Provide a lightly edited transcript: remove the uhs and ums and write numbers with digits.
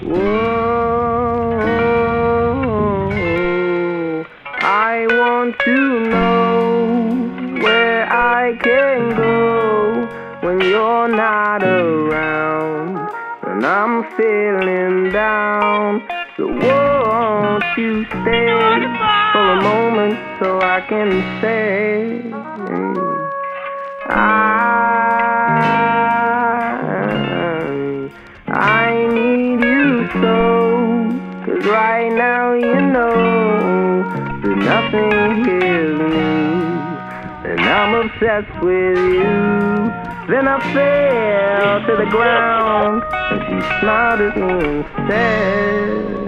Whoa, I want to know where I can go when you're not around, and I'm feeling down. So won't you stay for a moment so I can say I need you so, 'cause right now you know that nothing here's new, and I'm obsessed with you. Then I fell to the ground, and she smiled at me and said